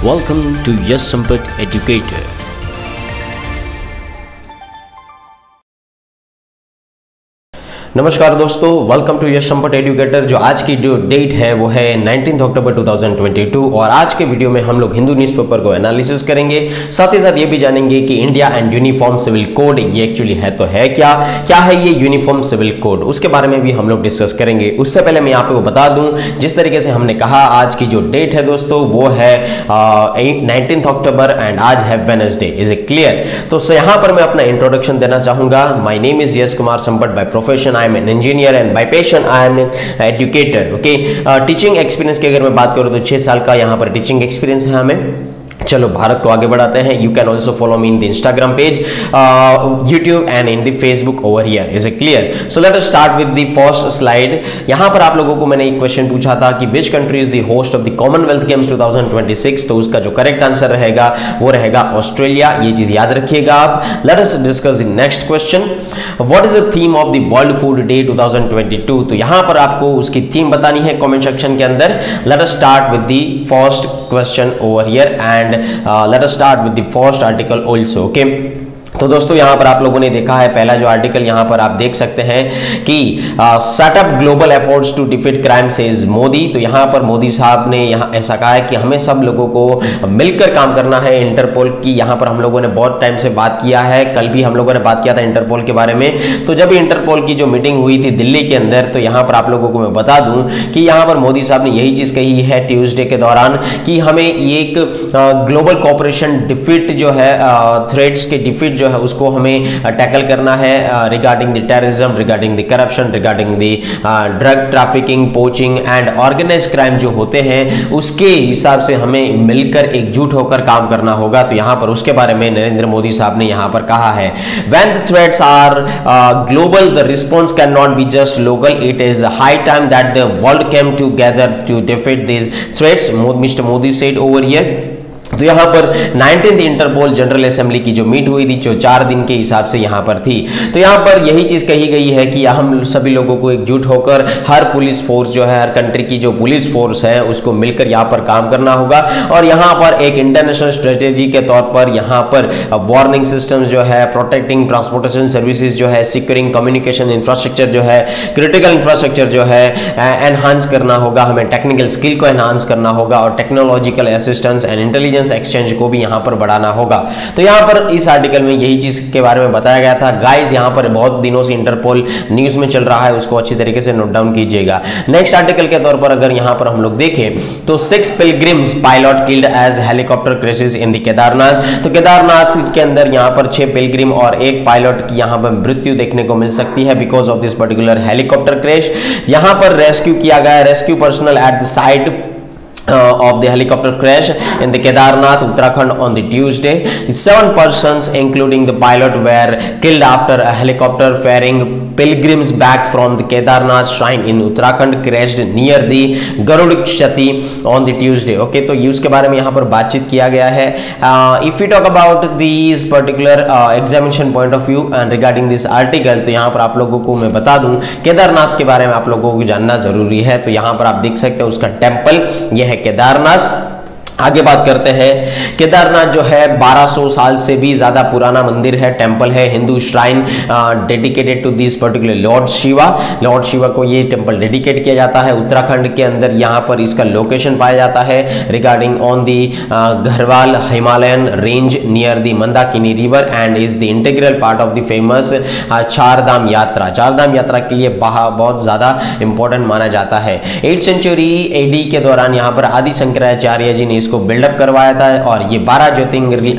Welcome to Yes Sampat Educator. नमस्कार दोस्तों, welcome to Yash Sampat educator. जो आज की जो डेट है वो है 19 अक्टूबर 2022 और आज के वीडियो में हम लोग हिंदू न्यूज़पेपर को एनालिसिस करेंगे। साथ ही साथ ये भी जानेंगे कि India and uniform civil code ये एक्चुअली है तो है क्या है ये यूनिफॉर्म सिविल कोड, उसके बारे में भी हम लोग डिस्कस करेंगे। उससे पहले मैं यहाँ पे बता दूं, जिस तरीके से हमने कहा आज की जो डेट है दोस्तों वो है 19 अक्टूबर एंड आज है वेडनेसडे। Is it clear? तो यहाँ पर मैं अपना इंट्रोडक्शन देना चाहूंगा। My name is Yash Kumar Sampat. By profession I am an engineer and by passion I am an educator. Okay, teaching experience की अगर मैं बात करूँ तो 6 साल का यहाँ पर टीचिंग एक्सपीरियंस है हमें। चलो भारत को आगे बढ़ाते हैं। You can also follow me in the Instagram page, YouTube and in the Facebook over here. Is it clear? So let us start with the first slide. यहाँ पर आप लोगों को मैंने एक क्वेश्चन पूछा था कि which country is the host of the Commonwealth games 2026, तो उसका जो करेक्ट आंसर रहेगा वो रहेगा ऑस्ट्रेलिया। ये चीज याद रखिएगा आप। Let us discuss the next question. What is the theme of the world food day 2022? तो यहाँ पर आपको उसकी थीम बतानी है कमेंट सेक्शन के अंदर। Let us start with the first question over here and let us start with the first article also. Okay, तो दोस्तों यहाँ पर आप लोगों ने देखा है पहला जो आर्टिकल यहाँ पर आप देख सकते हैं कि set up global efforts to defeat crime says Modi. तो यहाँ पर मोदी साहब ने यहाँ ऐसा कहा है कि हमें सब लोगों को मिलकर काम करना है। इंटरपोल की यहाँ पर हम लोगों ने बहुत टाइम से बात किया है, कल भी हम लोगों ने बात किया था इंटरपोल के बारे में। तो जब इंटरपोल की जो मीटिंग हुई थी दिल्ली के अंदर, तो यहाँ पर आप लोगों को मैं बता दूं कि यहाँ पर मोदी साहब ने यही चीज कही है ट्यूसडे के दौरान कि हमें एक ग्लोबल कोऑपरेशन डिफीट जो है, थ्रेट्स के डिफीट जो है उसको हमें टैकल करना है regarding the terrorism, regarding the corruption, regarding the drug trafficking, poaching and organised crime जो होते हैं उसके हिसाब से हमें मिलकर एकजुट होकर काम करना होगा। तो यहाँ पर उसके बारे में नरेंद्र मोदी साहब ने यहाँ पर कहा है, when the threats are global the response can not be just local, it is high time that the world came together to defeat this threats, mister Modi said over here. तो यहाँ पर 19th इंटरपोल जनरल असेंबली की जो meet हुई थी जो 4 दिन के हिसाब से यहाँ पर थी, तो यहाँ पर यही चीज कही गई है कि हम सभी लोगों को एकजुट होकर हर पुलिस फोर्स जो है, हर कंट्री की जो पुलिस फोर्स है उसको मिलकर यहाँ पर काम करना होगा। और यहाँ पर एक इंटरनेशनल स्ट्रेटेजी के तौर पर यहाँ पर वार्निंग सिस्टम जो है, प्रोटेक्टिंग ट्रांसपोर्टेशन सर्विसेज जो है, सिक्योरिंग कम्युनिकेशन इंफ्रास्ट्रक्चर जो है, क्रिटिकल इंफ्रास्ट्रक्चर जो है एनहांस करना होगा, हमें टेक्निकल स्किल को एनहांस करना होगा और technological assistance and intelligence exchange को भी यहां पर बढ़ाना होगा। तो यहां पर इस आर्टिकल में यही चीज के बारे में बताया गया था। गाइस यहां पर बहुत दिनों से इंटरपोल न्यूज में चल रहा है, उसको अच्छी तरीके से नोट डाउन कीजिएगा। नेक्स्ट आर्टिकल के तौर पर अगर यहां पर हम लोग देखें तो 6 pilgrims pilot killed as helicopter crashes in the Kedarnath. तो केदारनाथ के अंदर यहां पर 6 पिलग्रिम और एक पायलट की यहां पर मृत्यु देखने को मिल सकती है because of this particular helicopter crash. यहां पर रेस्क्यू किया गया, rescue personal at the site of the helicopter crash in the Kedarnath, Uttarakhand on the Tuesday. 7 persons including the pilot were killed after a helicopter ferrying pilgrims back from the Kedarnath shrine in Uttarakhand crashed near the Garudikshati on the Tuesday. Okay, तो ये उसके बारे में यहाँ पर बातचीत किया गया है। If we talk about these particular examination point of view and regarding this article, तो यहाँ पर आप लोगों को मैं बता दूं केदारनाथ के बारे में आप लोगों को जानना जरूरी है। तो यहाँ पर आप देख सकते हैं उसका टेम्पल यह है केदारनाथ। आगे बात करते हैं, केदारनाथ जो है 1200 साल से भी ज्यादा पुराना मंदिर है, टेंपल है, Hindu shrine dedicated to this particular lord Shiva. Lord Shiva को ये टेंपल डेडिकेट किया जाता है। उत्तराखंड के अंदर यहाँ पर इसका लोकेशन पाया जाता है regarding on the Garhwal Himalayan range near the Mandakini river and is the integral part of the famous Chardham yatra. Chardham यात्रा के लिए बहुत ज्यादा इंपॉर्टेंट माना जाता है। 8th सेंचुरी एडी के दौरान यहाँ पर आदि शंकराचार्य जी ने इसको बिल्डअप करवाया था और ये 12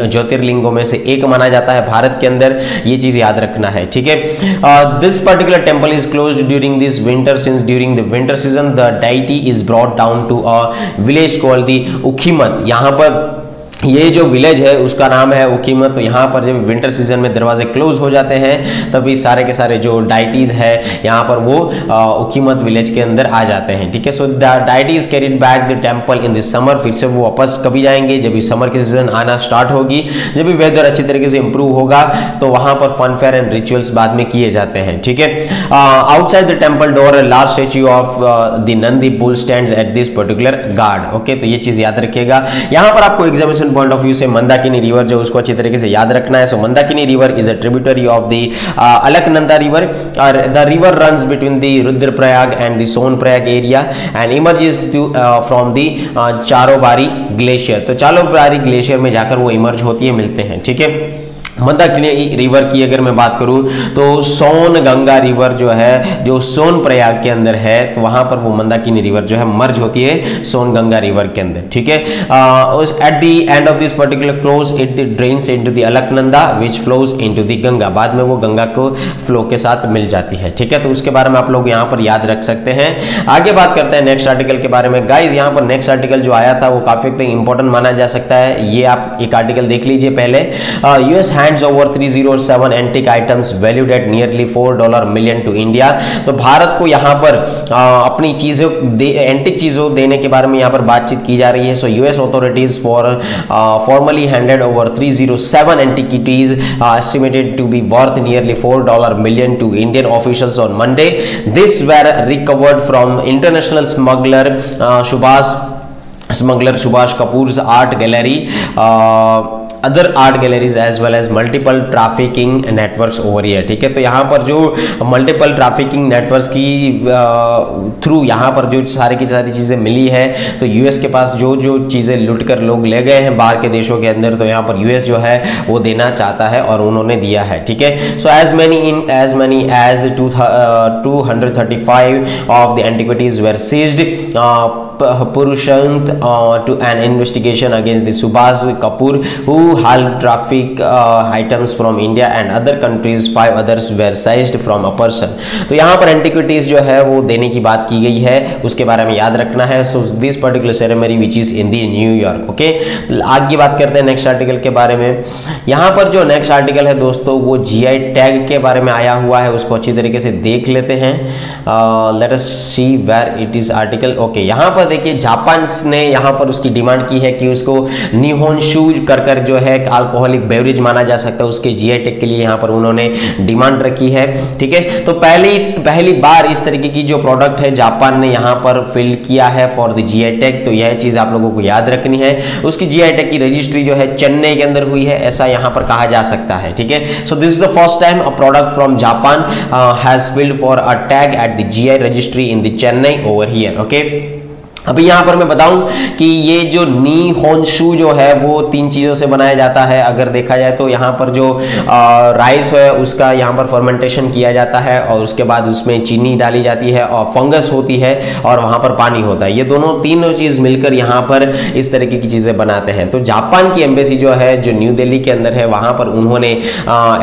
ज्योतिर्लिंगों में से एक माना जाता है भारत के अंदर। ये चीज याद रखना है, ठीक है। This particular temple is closed during this winter since during the winter season the deity is brought down to a village called the Ukhimath. यहाँ पर ये जो विलेज है उसका नाम है उकीमत। तो यहाँ पर जब विंटर सीजन में दरवाजे क्लोज हो जाते हैं तभी सारे के सारे जो डाइटीज है यहाँ पर वो उकीमत विलेज के अंदर आ जाते हैं, ठीक है। So deities carried back the temple in this summer, फिर से वो वापस कभी जाएंगे जब भी समर की सीजन आना स्टार्ट होगी, जब भी वेदर अच्छी तरीके से इंप्रूव होगा तो वहां पर फन फेयर एंड रिचुअल्स बाद में किए जाते हैं, ठीक है। Outside the temple door large statue of the Nandi bull stands at this particular guard, okay. तो ये चीज याद रखिएगा। यहाँ पर आपको एग्जामिनेशन पॉइंट ऑफ व्यू से मंदाकिनी रिवर जो उसको अच्छी तरीके से याद रखना है। So Mandakini river is a tributary of the Alaknanda river, और the river runs between the Rudraprayag and the Sonprayag area and emerges from the Chorabari glacier. तो चारोबारी ग्लेशियर में जाकर वो इमर्ज होती है, मिलते हैं, ठीक है। मंदाकिनी रिवर की अगर मैं बात करूं तो सोन गंगा रिवर जो है जो सोन प्रयाग के अंदर है, तो वहां पर वो मंदाकिनी रिवर जो है मर्ज होती है सोन गंगा रिवर के अंदर, ठीक है। At the end of this particular close it drains into the Alaknanda which flows into the Ganga, बाद में वो गंगा को फ्लो के साथ मिल जाती है, ठीक है। तो उसके बारे में आप लोग यहाँ पर याद रख सकते हैं। आगे बात करते हैं नेक्स्ट आर्टिकल के बारे में। गाइज यहाँ पर नेक्स्ट आर्टिकल जो आया था वो काफी इंपॉर्टेंट माना जा सकता है। ये आप एक आर्टिकल देख लीजिए पहले। US hands over 307 antique items valued at nearly $4 million to India. तो भारत को यहाँ पर अपनी चीजों एंटिक चीजों देने के बारे में यहाँ पर बातचीत की जा रही है। So US authorities formally handed over 307 antiquities estimated to be worth nearly $4 million to Indian officials on Monday. This were recovered from international smuggler Subhash Kapoor's art gallery, other art galleries as well as multiple trafficking networks over here, ठीक है। तो यहाँ पर जो multiple trafficking networks की through यहाँ पर जो सारी की सारी चीज़ें मिली है, तो यूएस के पास जो जो चीज़ें लूट कर लोग ले गए हैं बाहर के देशों के अंदर, तो यहाँ पर यूएस जो है वो देना चाहता है और उन्होंने दिया है, ठीक है। So as many as 235 of the antiquities were seized pursuant to an investigation against the Subhash Kapoor who hauled traffic items from India and other countries. 5 others were seized from a person. तो यहाँ पर antiquities जो है वो देने की बात की गई है, उसके बारे में याद रखना है। So this particular ceremony which is in the New York, okay. आगे बात करते हैं नेक्स्ट आर्टिकल के बारे में। यहाँ पर जो नेक्स्ट आर्टिकल है दोस्तों वो जीआई टैग के बारे में आया हुआ है, उसको अच्छी तरीके से देख लेते हैं। Let us see where it is article, okay. यहाँ पर देखिए जापान ने यहाँ पर उसकी डिमांड की है कि उसको निहोनशू कर जो है अल्कोहलिक बेवरेज माना जा सकता है, उसके जीआई टैग के लिए यहाँ पर उन्होंने डिमांड रखी है, ठीक है। तो पहली बार इस तरीके की जो प्रोडक्ट है जापान ने यहाँ पर फिल किया है फॉर द जीआई टैग। तो यह चीज आप लोगों को याद रखनी है। उसकी जीआई टैग की रजिस्ट्री जो है चेन्नई के अंदर हुई है, ऐसा यहाँ पर कहा जा सकता है, ठीक है। So this is the first time a product from Japan has field for a tag at the GI registry in the Chennai over here, okay. अभी यहाँ पर मैं बताऊं कि ये जो निहोनशू जो है वो 3 चीज़ों से बनाया जाता है। अगर देखा जाए तो यहाँ पर जो राइस है उसका यहाँ पर फर्मेंटेशन किया जाता है और उसके बाद उसमें चीनी डाली जाती है और फंगस होती है और वहाँ पर पानी होता है। ये तीनों चीज़ मिलकर यहाँ पर इस तरीके की चीज़ें बनाते हैं। तो जापान की एम्बेसी जो है जो न्यू दिल्ली के अंदर है वहाँ पर उन्होंने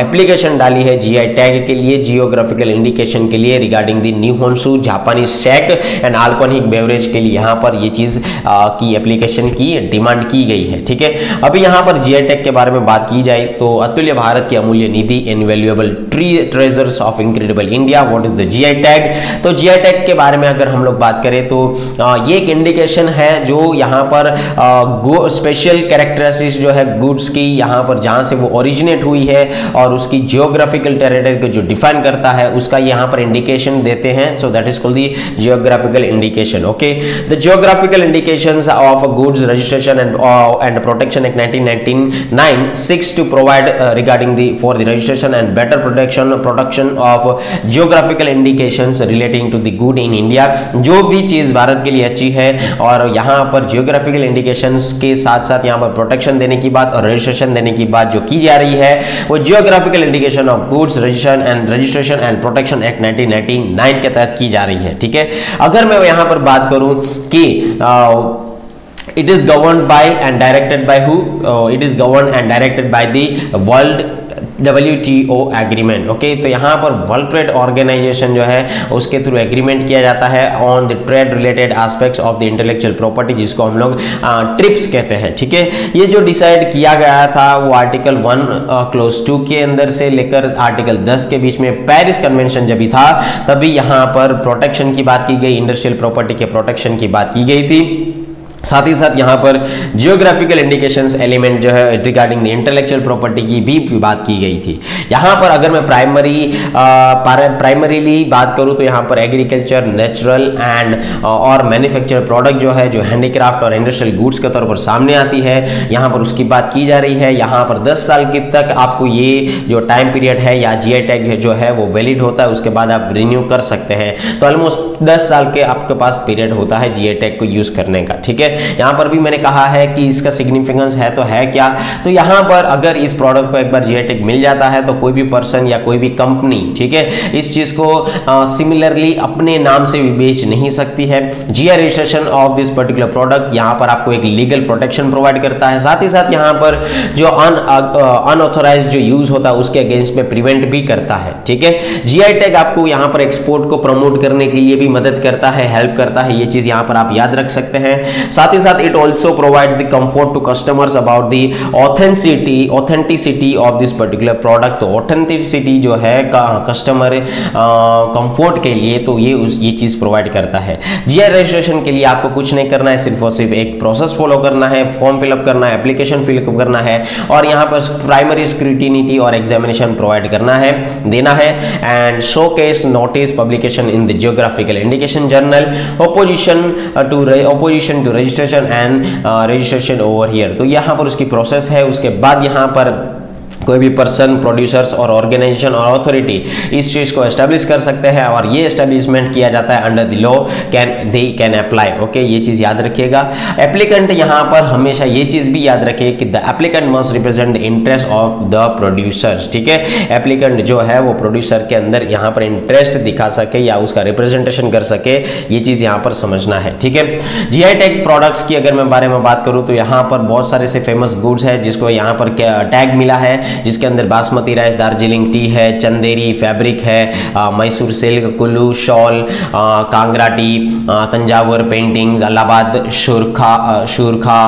एप्लीकेशन डाली है जीआई टैग के लिए, जियोग्राफिकल इंडिकेशन के लिए रिगार्डिंग द निहोनशू जापानी शेक एंड अल्कोहलिक बेवरेज के लिए यहाँ पर ये चीज की एप्लीकेशन की डिमांड की गई है, ठीक है। अभी यहाँ पर जीआई टैग के बारे में बात की जाए तो अतुल्य भारत की अमूल्य निधि, invaluable treasures of incredible India, what is the GI tag. तो जीआई टैग के बारे में अगर हम लोग बात करें तो ये एक इंडिकेशन है जो यहाँ पर स्पेशल कैरेक्टरिस्टिक्स जो है गुड्स की यहाँ पर जहाँ से वो ओरिजिनेट हुई है और उसकी जियोग्राफिकल टेरिटरी को जो डिफाइन करता है उसका यहाँ पर इंडिकेशन देते हैं। सो that is called the geographical indication, okay. The Geographical indications of goods registration and protection act 1999 seeks to provide regarding for the registration and better protection of geographical indications relating to the good in India। जो भी चीज भारत के लिए अच्छी है और यहाँ पर जियोग्राफिकल इंडिकेशंस के साथ साथ यहाँ पर प्रोटेक्शन देने की बात और रजिस्ट्रेशन देने की बात जो की जा रही है वो geographical indication of goods registration and protection act 1999 के तहत की जा रही है, ठीक है। अगर मैं यहाँ पर बात करूं कि it is governed by and directed by who? It is governed and directed by the World WTO agreement. Okay, तो यहाँ पर वर्ल्ड ट्रेड ऑर्गेनाइजेशन जो है उसके थ्रू एग्रीमेंट किया जाता है on the trade related aspects of the intellectual property, जिसको हम लोग ट्रिप्स कहते हैं। ठीक है, ये जो डिसाइड किया गया था वो आर्टिकल 1 क्लोज 2 के अंदर से लेकर आर्टिकल 10 के बीच में पेरिस कन्वेंशन जब भी था तभी यहाँ पर प्रोटेक्शन की बात की गई, इंडस्ट्रियल प्रॉपर्टी के प्रोटेक्शन की बात की गई थी। साथ ही साथ यहाँ पर जियोग्राफिकल इंडिकेशंस एलिमेंट जो है रिगार्डिंग द इंटेलेक्चुअल प्रॉपर्टी की भी बात की गई थी। यहाँ पर अगर मैं प्राइमरीली बात करूँ तो यहाँ पर एग्रीकल्चर, नेचुरल एंड और मैन्युफैक्चर प्रोडक्ट जो है, जो हैंडीक्राफ्ट और इंडस्ट्रियल गुड्स के तौर पर सामने आती है, यहाँ पर उसकी बात की जा रही है। यहाँ पर 10 साल के तक आपको ये जो टाइम पीरियड है या GI टैग जो है वो वैलिड होता है, उसके बाद आप रिन्यू कर सकते हैं। तो ऑलमोस्ट 10 साल के आपके पास पीरियड होता है GI टैग को यूज करने का। ठीक है, यहाँ पर भी मैंने कहा है कि इसका सिग्निफिकेंस है तो है क्या, तो यहाँ पर अगर इस प्रोडक्ट को एक बार GI टैग मिल जाता है तो कोई भी पर्सन या कोई भी कंपनी, ठीक है, इस चीज को सिमिलरली अपने नाम से भी बेच नहीं सकती है। GI registration of this particular product यहाँ पर आपको एक लीगल प्रोटेक्शन प्रोवाइड करता है। साथ ही साथ यहाँ पर जो अनऑथोराइज्ड जो यूज होता है उसके अगेंस्ट में प्रिवेंट भी करता है। ठीक है, GI टैग आपको यहाँ पर एक्सपोर्ट को प्रमोट करने के लिए भी मदद करता है, हेल्प करता है, ये चीज यहाँ पर आप याद रख सकते हैं। साथ ही साथ it also provides the comfort to customers about the authenticity of this particular product. तो ऑथेंटिसिटी जो है कस्टमर कंफर्ट के लिए तो ये चीज प्रोवाइड करता है। GI रजिस्ट्रेशन के लिए आपको कुछ नहीं करना है, सिर्फ और सिर्फ एक प्रोसेस फॉलो करना है, फॉर्म फिलअप करना है, एप्लीकेशन फिलअप करना है और यहाँ पर प्राइमरी स्क्रूटिनी और एग्जामिनेशन प्रोवाइड करना है, देना है and show cause notice publication in the geographical indication journal, opposition to registration and registration over here. तो यहाँ पर उसकी प्रोसेस है। उसके बाद यहाँ पर कोई भी पर्सन, प्रोड्यूसर्स और ऑर्गेनाइजेशन और अथॉरिटी इस चीज को एस्टैब्लिश कर सकते हैं और ये एस्टैब्लिशमेंट किया जाता है under the law, can apply. Okay, ये चीज याद रखिएगा। एप्लीकेंट यहाँ पर हमेशा ये चीज भी याद रखिए कि the applicant must represent the interest of the producers. ठीक है, एप्लीकेंट जो है वो प्रोड्यूसर के अंदर यहाँ पर इंटरेस्ट दिखा सके या उसका रिप्रेजेंटेशन कर सके, ये चीज यहाँ पर समझना है। ठीक है, GI टैग प्रोडक्ट्स की अगर मैं बारे में बात करूँ तो यहाँ पर बहुत सारे से फेमस गुड्स है जिसको यहाँ पर टैग मिला है, जिसके अंदर बासमती राइस, दार्जिलिंग टी है, चंदेरी फैब्रिक है, Mysore silk, Kullu shawl, Kangra tea, Thanjavur paintings, Allahabad शूरखा,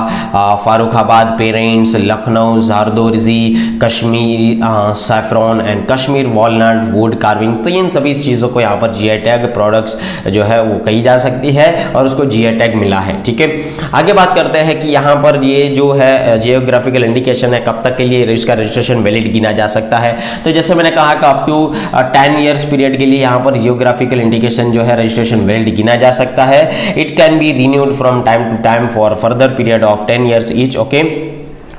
Farrukhabad prints, Lucknow zardozi, Kashmiri saffron and Kashmir walnut wood carving. तो इन सभी चीज़ों को यहाँ पर GI टैग प्रोडक्ट्स जो है वो कही जा सकती है और उसको GI टैग मिला है। ठीक है, आगे बात करते हैं कि यहाँ पर ये जो है जियोग्राफिकल इंडिकेशन है कब तक के लिए इसका रजिस्ट्रेशन वैलिड गिना जा सकता है। तो जैसे मैंने कहा कि अप टू 10 इयर्स पीरियड के लिए यहाँ पर जियोग्राफिकल इंडिकेशन जो है रजिस्ट्रेशन वैलिड गिना जा सकता है। It can be renewed from time to time for further period of 10 years each. Okay,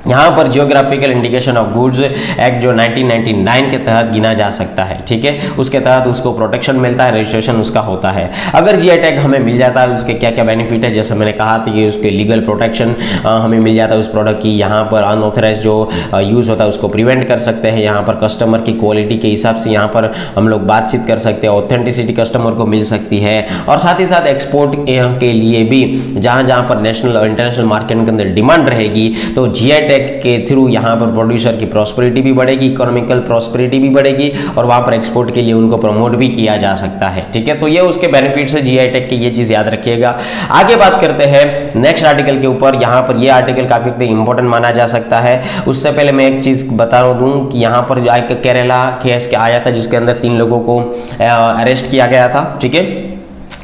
यहाँ पर geographical indication of goods act जो 1999 के तहत गिना जा सकता है। ठीक है, उसके तहत उसको प्रोटेक्शन मिलता है, रजिस्ट्रेशन उसका होता है। अगर GI टैग हमें मिल जाता है उसके क्या क्या बेनिफिट है, जैसे मैंने कहा था कि उसके लीगल प्रोटेक्शन हमें मिल जाता है उस प्रोडक्ट की। यहाँ पर अनऑथराइज जो यूज़ होता है उसको प्रिवेंट कर सकते हैं। यहाँ पर कस्टमर की क्वालिटी के हिसाब से यहाँ पर हम लोग बातचीत कर सकते हैं, ऑथेंटिसिटी कस्टमर को मिल सकती है और साथ ही साथ एक्सपोर्ट के लिए भी जहाँ पर नेशनल और इंटरनेशनल मार्केट के अंदर डिमांड रहेगी तो GI टैग के थ्रू यहाँ पर प्रोड्यूसर की प्रॉस्पेरिटी भी बढ़ेगी, इकोनॉमिकल प्रॉस्पेरिटी भी बढ़ेगी और वहाँ पर एक्सपोर्ट के लिए उनको प्रमोट भी किया जा सकता है। ठीक है, तो ये उसके बेनिफिट्स है GI टैग के, ये चीज याद रखिएगा। आगे बात करते हैं नेक्स्ट आर्टिकल के ऊपर। यहाँ पर ये आर्टिकल काफी इंपॉर्टेंट माना जा सकता है। उससे पहले मैं एक चीज बता दूं कि यहाँ पर केरला केस आया था जिसके अंदर 3 लोगों को अरेस्ट किया गया था। ठीक है,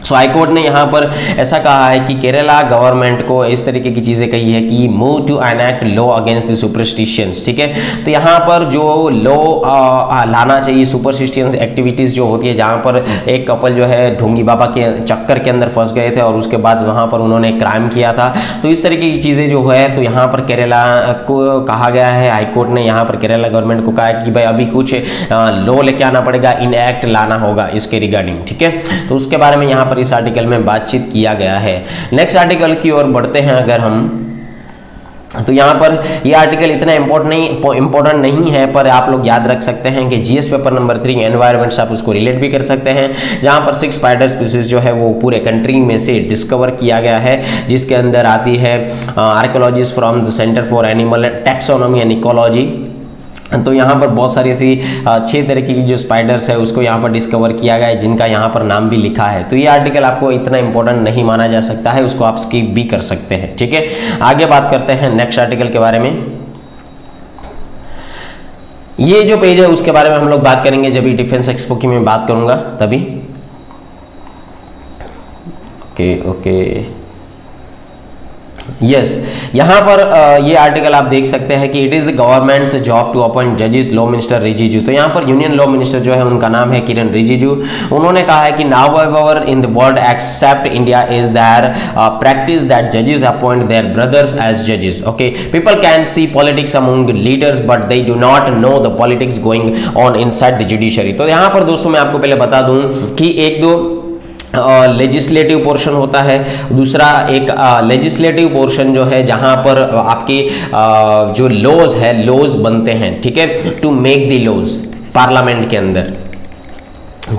सो हाईकोर्ट ने यहाँ पर ऐसा कहा है कि केरला गवर्नमेंट को इस तरीके की चीज़ें कही है कि move to enact law against the superstitions. ठीक है, तो यहाँ पर जो लॉ लाना चाहिए, सुपरस्टिशियंस एक्टिविटीज़ जो होती है जहाँ पर एक कपल जो है ढोंगी बाबा के चक्कर के अंदर फंस गए थे और उसके बाद वहाँ पर उन्होंने क्राइम किया था, तो इस तरीके की चीज़ें जो है तो यहाँ पर केरला को कहा गया है, हाईकोर्ट ने यहाँ पर केरला गवर्नमेंट को कहा है कि भाई अभी कुछ लॉ लेके आना पड़ेगा, इन एक्ट लाना होगा इसके रिगार्डिंग। ठीक है, तो उसके बारे में यहाँ इस आर्टिकल में बातचीत किया गया है। नेक्स्ट आर्टिकल की ओर बढ़ते हैं अगर हम, तो यहाँ पर ये आर्टिकल इतना इम्पोर्टेंट नहीं है पर आप लोग याद रख सकते हैं कि GS पेपर नंबर 3 एनवायरमेंट्स आप उसको रिलेट भी कर सकते हैं, जहाँ पर 6 स्पाइडर स्पीसीज जो है वो पूरे कंट्री में से डिस्कवर किया गया है, जिसके अंदर आती है archaeologist from the centre for animal taxonomy and ecology, तो यहाँ पर बहुत सारी ऐसी 6 तरीके की जो स्पाइडर्स है उसको यहाँ पर डिस्कवर किया गया है, जिनका यहाँ पर नाम भी लिखा है। तो ये आर्टिकल आपको इतना इंपॉर्टेंट नहीं माना जा सकता है, उसको आप स्किप भी कर सकते हैं। ठीक है, आगे बात करते हैं नेक्स्ट आर्टिकल के बारे में। ये जो पेज है उसके बारे में हम लोग बात करेंगे जब भी डिफेंस एक्सपो की मैं बात करूंगा तभी। ओके यस, यहाँ पर ये आर्टिकल आप देख सकते हैं कि it is the government's job to appoint जजेस, लॉ मिनिस्टर रिजिजू। तो यहाँ पर यूनियन लॉ मिनिस्टर जो है उनका नाम है किरण रिजिजू। उन्होंने कहा है कि now ever in the world accept India is there practice that जजेस अपॉइंट देयर ब्रदर्स एज जजेस। Okay, people can see politics among leaders but they do not know the politics going on inside the judiciary. तो यहाँ पर दोस्तों मैं आपको पहले बता दूं कि एक दो लेजिस्लेटिव पोर्शन होता है, दूसरा एक लेजिस्लेटिव पोर्शन जो है जहां पर आपके जो लॉज है, लॉज बनते हैं। ठीक है, to make the laws parliament के अंदर।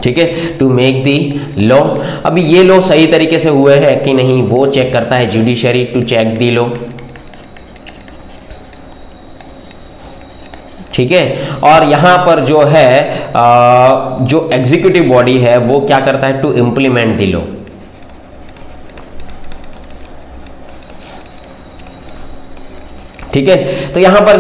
ठीक है, टू मेक दी लॉ। अभी ये लॉ सही तरीके से हुए हैं कि नहीं वो चेक करता है judiciary, to check the law. ठीक है, और यहां पर जो है जो एग्जीक्यूटिव बॉडी है वो क्या करता है, टू इम्प्लीमेंट द लॉ। ठीक है, तो यहाँ पर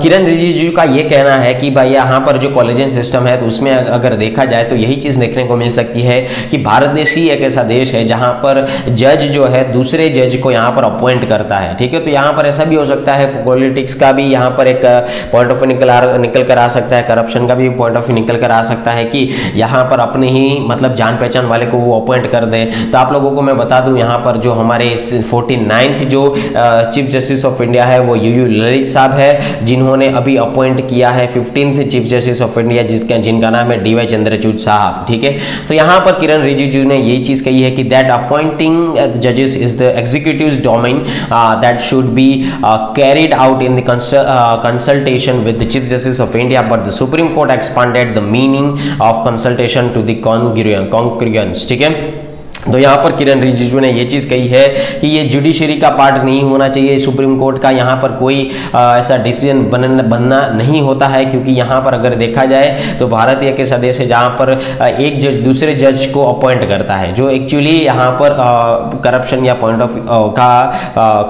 किरण रिजिजू का ये कहना है कि भाई यहाँ पर जो कॉलेजियन सिस्टम है तो उसमें अगर देखा जाए तो यही चीज़ देखने को मिल सकती है कि भारत देश ही एक ऐसा देश है जहाँ पर जज जो है दूसरे जज को यहाँ पर अपॉइंट करता है। ठीक है, तो यहाँ पर ऐसा भी हो सकता है, पॉलिटिक्स का भी यहाँ पर एक पॉइंट ऑफ निकल कर आ सकता है, करप्शन का भी पॉइंट ऑफ व्यू निकल कर आ सकता है कि यहाँ पर अपने ही मतलब जान पहचान वाले को वो अपॉइंट कर दे। तो आप लोगों को मैं बता दूँ यहाँ पर जो हमारे 49th जो चीफ जस्टिस ऑफ इंडिया है वो यूयू ललित साहब है, जिन्होंने अभी अपॉइंट किया है 15th chief Justice of India जिनका नाम है डीवाई चंद्रचूड़ साहब। ठीक है, तो यहाँ पर किरण रिजिजू ने यही चीज कही है कि दैट अपॉइंटिंग जजेस is the executive domain that should be carried out in the consultation with the Chief Justice of India, but the Supreme Court expanded the meaning of consultation to the congruence. ठीक है, तो यहाँ पर किरण रिजिजू ने ये चीज़ कही है कि ये जुडिशरी का पार्ट नहीं होना चाहिए, सुप्रीम कोर्ट का यहाँ पर कोई ऐसा डिसीजन बनना नहीं होता है, क्योंकि यहाँ पर अगर देखा जाए तो भारत एक ऐसा देश है जहाँ पर एक जज दूसरे जज को अपॉइंट करता है, जो एक्चुअली यहाँ पर करप्शन या पॉइंट ऑफ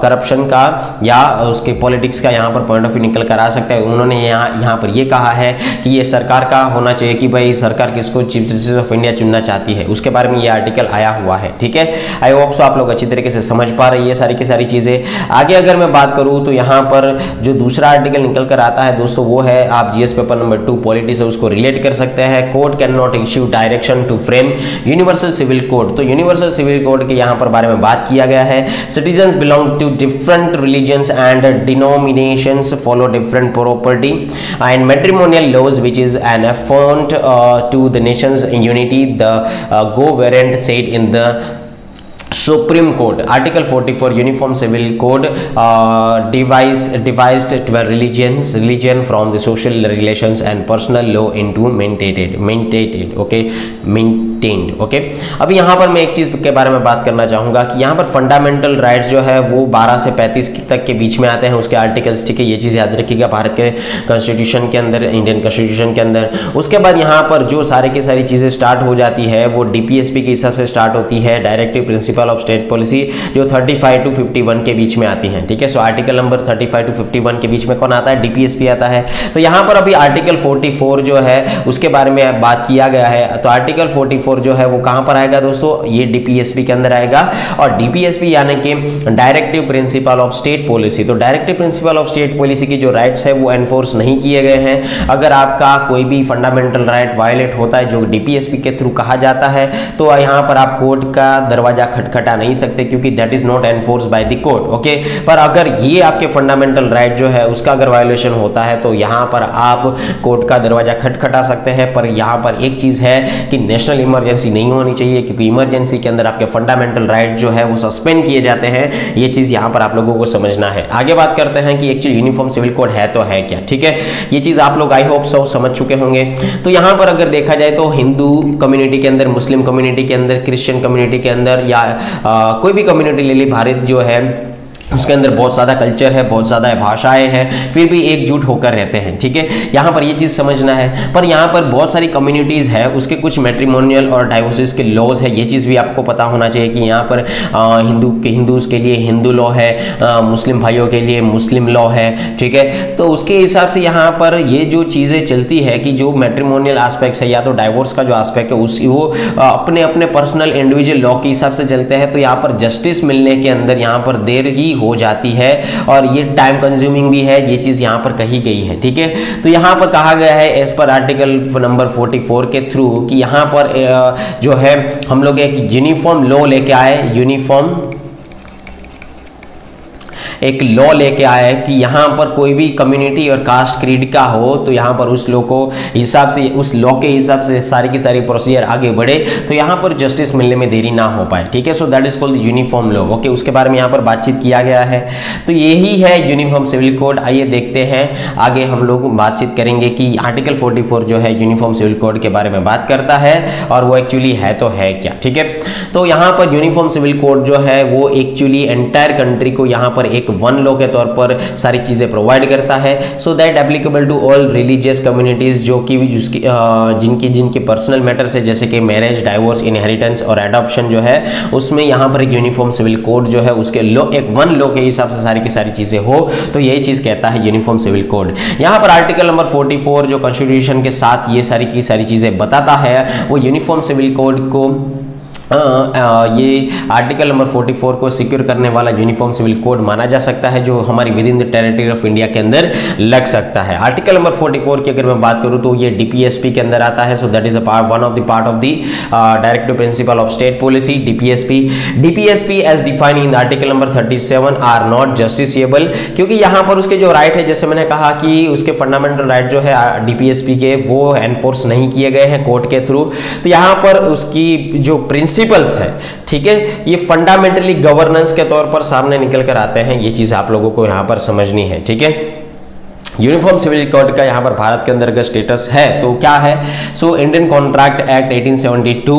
करप्शन का या उसके पॉलिटिक्स का यहाँ पर पॉइंट ऑफ व्यू निकल कर आ सकता है। उन्होंने यहाँ पर ये कहा है कि ये सरकार का होना चाहिए कि भाई सरकार किसको चीफ जस्टिस ऑफ इंडिया चुनना चाहती है, उसके बारे में ये आर्टिकल आया हुआ है। ठीक है, आई होप सो आप लोग अच्छी तरीके से समझ पा रही है सारी की सारी चीजें। आगे अगर मैं बात करूं तो यहाँ पर जो दूसरा आर्टिकल निकल कर आता है दोस्तों वो है, आप जीएस पेपर नंबर 2 पॉलिटी से उसको रिलेट कर सकते हैं। Court can not issue direction to frame universal civil code. तो यूनिवर्सल सिविल कोड के यहाँ पर बारे में बात किया गया है। Citizens belong to different religions and denominations follow different property and matrimonial laws which is an affront to the nation's unity the go variant said in the Supreme Court. Article 44 Uniform Civil Code devised 12 religion from the social relations and personal law into maintained okay. अभी यहाँ पर मैं एक चीज के बारे में बात करना चाहूंगा कि यहाँ पर फंडामेंटल राइट्स जो है वो 12 से 35 तक के बीच में आते हैं उसके आर्टिकल्स। ठीक है, ये चीज याद रखिएगा भारत के कॉन्स्टिट्यूशन के अंदर, इंडियन कॉन्स्टिट्यूशन के अंदर। उसके बाद यहाँ पर जो सारी की सारी चीजें स्टार्ट हो जाती है वो डीपीएसपी के हिसाब से स्टार्ट होती है, directive principle of state policy, जो 35 टू 51 के बीच में आती है। ठीक है, सो आर्टिकल नंबर 35 टू 51 के बीच में कौन आता है, डीपीएसपी आता है। तो यहाँ पर अभी आर्टिकल 44 जो है उसके बारे में बात किया गया है। तो आर्टिकल 44 जो है वो कहां पर आएगा दोस्तों, ये डीपीएसपी के अंदर आएगा। और डीपीएसपी यानी कि directive principle of state policy. तो directive principle of state policy की जो राइट्स है वो एनफोर्स नहीं किए गए हैं। अगर आपका कोई भी फंडामेंटल राइट वायलेट होता है जो डीपीएसपी के थ्रू कहा जाता है तो यहां पर आप कोर्ट का दरवाजा खटखटा नहीं सकते, क्योंकि that is not enforce by the court. Okay, पर अगर ये आपके फंडामेंटल राइट जो है उसका अगर वायोलेशन होता है तो यहां पर आप कोर्ट का दरवाजा खटखटा सकते हैं। पर यहां पर एक चीज है कि नेशनल इमरजेंसी नहीं होनी चाहिए, क्योंकि इमरजेंसी के अंदर आपके फंडामेंटल राइट जो है वो सस्पेंड किए जाते हैं। ये चीज यहां पर आप लोगों को समझना है। आगे बात करते हैं कि एक्चुअली यूनिफॉर्म सिविल कोड है तो है क्या। ठीक है, ये चीज आप लोग आई होप सो समझ चुके होंगे। तो यहां पर अगर देखा जाए तो हिंदू कम्युनिटी के अंदर, मुस्लिम कम्युनिटी के अंदर, क्रिश्चियन कम्युनिटी के अंदर या कोई भी कम्युनिटी ले ली, भारत जो है उसके अंदर बहुत ज़्यादा कल्चर है, बहुत ज़्यादा भाषाएं हैं, फिर भी एकजुट होकर रहते हैं। ठीक है, यहाँ पर ये चीज़ समझना है। पर यहाँ पर बहुत सारी कम्युनिटीज़ है, उसके कुछ मैट्रिमोनियल और डाइवोर्सेस के लॉज है, ये चीज़ भी आपको पता होना चाहिए कि यहाँ पर हिंदूज़ के लिए हिंदू लॉ है, मुस्लिम भाइयों के लिए मुस्लिम लॉ है। ठीक है, तो उसके हिसाब से यहाँ पर ये जो चीज़ें चलती है कि जो मैट्रिमोनियल एस्पेक्ट्स है या तो डाइवोर्स का जो एस्पेक्ट है वो अपने अपने पर्सनल इंडिविजुअल लॉ के हिसाब से चलते हैं, तो यहाँ पर जस्टिस मिलने के अंदर यहाँ पर देर ही हो जाती है और ये टाइम कंज्यूमिंग भी है, ये चीज यहां पर कही गई है। ठीक है, तो यहां पर कहा गया है एज पर आर्टिकल नंबर 44 के थ्रू कि यहां पर जो है हम लोग एक यूनिफॉर्म लॉ लेके आए, यूनिफॉर्म एक लॉ लेके आया है कि यहाँ पर कोई भी कम्युनिटी और कास्ट क्रीड का हो तो यहाँ पर उस लॉ को हिसाब से, उस लॉ के हिसाब से सारी की सारी प्रोसीजर आगे बढ़े तो यहाँ पर जस्टिस मिलने में देरी ना हो पाए। ठीक है, so that is called uniform law. Okay, उसके बारे में यहाँ पर बातचीत किया गया है। तो यही है यूनिफॉर्म सिविल कोड। आइए देखते हैं आगे हम लोग बातचीत करेंगे कि आर्टिकल 44 जो है यूनिफॉर्म सिविल कोड के बारे में बात करता है और वो एक्चुअली है तो है क्या। ठीक है, तो यहाँ पर यूनिफॉर्म सिविल कोड जो है वो एक्चुअली एंटायर कंट्री को यहाँ पर एक वन लॉ के तौर पर सारी चीजें प्रोवाइड करता है, so that applicable to all religious communities जो कि जिनकी पर्सनल मैटर्स है जैसे कि मैरिज, डाइवोर्स, इनहेरिटेंस और एडॉप्शन जो है उसमें यहाँ पर एक यूनिफॉर्म सिविल कोड जो है उसके लॉ एक वन लॉ के हिसाब से सारी की सारी चीजें हो, तो यही चीज कहता है यूनिफॉर्म सिविल कोड। यहाँ पर आर्टिकल नंबर 44 जो कॉन्स्टिट्यूशन के साथ ये सारी की सारी चीजें बताता है वो यूनिफॉर्म सिविल कोड को ये आर्टिकल नंबर 44 को सिक्योर करने वाला यूनिफॉर्म सिविल कोड माना जा सकता है जो हमारी with in the territory of India के अंदर लग सकता है। आर्टिकल नंबर 44 की अगर मैं बात करूं तो ये डीपीएसपी के अंदर आता है, so that is one of the part of the directive principle of state policy. DPSP as defined in article number 37 are not justiciable, क्योंकि यहाँ पर उसके जो राइट है जैसे मैंने कहा कि उसके फंडामेंटल राइट जो है डीपीएसपी के वो एनफोर्स नहीं किए गए हैं कोर्ट के थ्रू, तो यहाँ पर उसकी जो प्रिंसिपल्स है, ठीक है, ये फंडामेंटली गवर्नेंस के तौर पर सामने निकल कर आते हैं। ये चीज आप लोगों को यहाँ पर समझनी है। ठीक है, यूनिफॉर्म सिविल कोड का यहाँ पर भारत के अंदर का स्टेटस है तो क्या है, so Indian contract act 1872